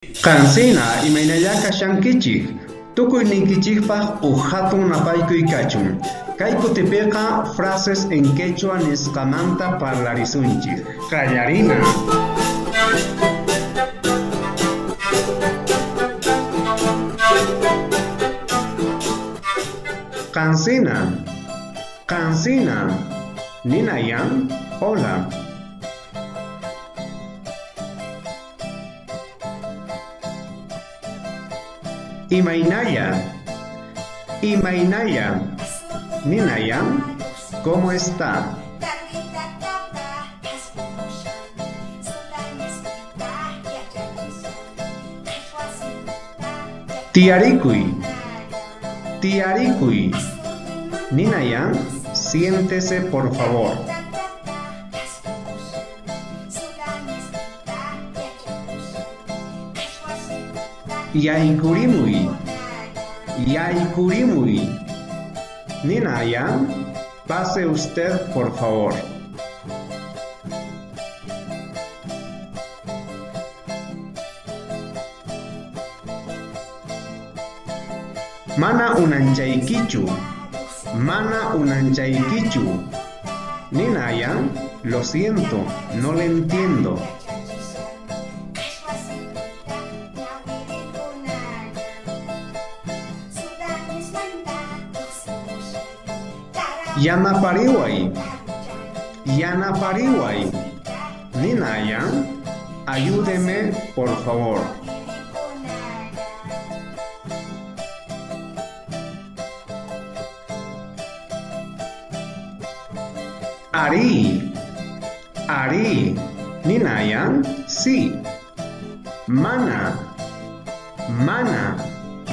Cansina imaynalla kashankichik, tukuyninkichikpaq hatun napaykuy kachun. Kay kutipiqa frases en quechua nisqamanta parlarisunchik. Qallarina. Cansina, cansina, ninayan, hola. Imaynaya, imaynaya, ninayan, ¿cómo está? Tiarikuy, tiarikuy, ninayan, siéntese por favor. Yaykurimuy, yaykurimuy, ninayan, pase usted por favor. Mana unanchaykichu, mana unanchaykichu, ninayan, lo siento, no le entiendo. Yanapariway, yanapariway, ninayan, ayúdeme por favor. Ari, ari, ninayan, sí. Mana, mana,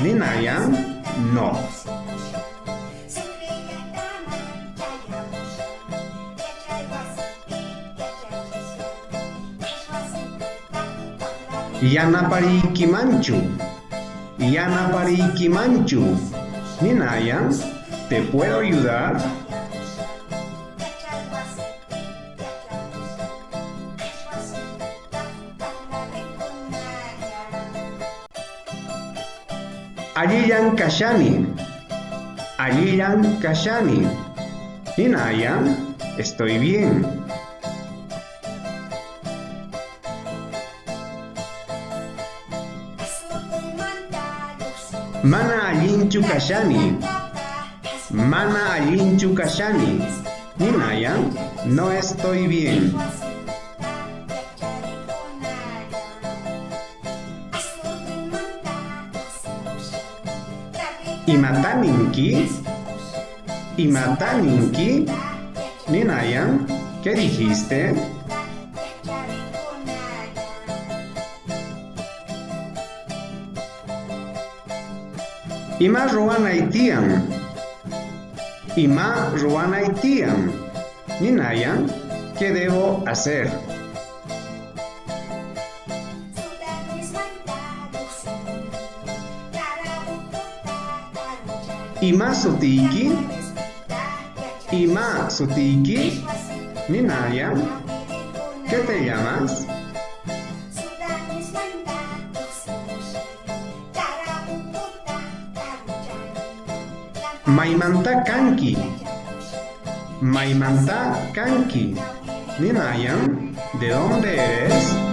ninayan, no. Yanaparikimanchu, yanaparikimanchu, ninayan, ¿te puedo ayudar? Alliyan kashani, alliyan kashani, ninayan, estoy bien. Mana allinchu kashani, mana allinchu kashani, ninayan, no estoy bien. Imataninki, imataninki, ninayan, ¿qué dijiste? Ima ruanaitian, ima ruanaitian, ninayan, ¿qué debo hacer? Ima sutiki, ima sutiki, ninayan, ¿qué te llamas? Maymanta kanki, maymanta kanki, ninayan, ¿de dónde eres?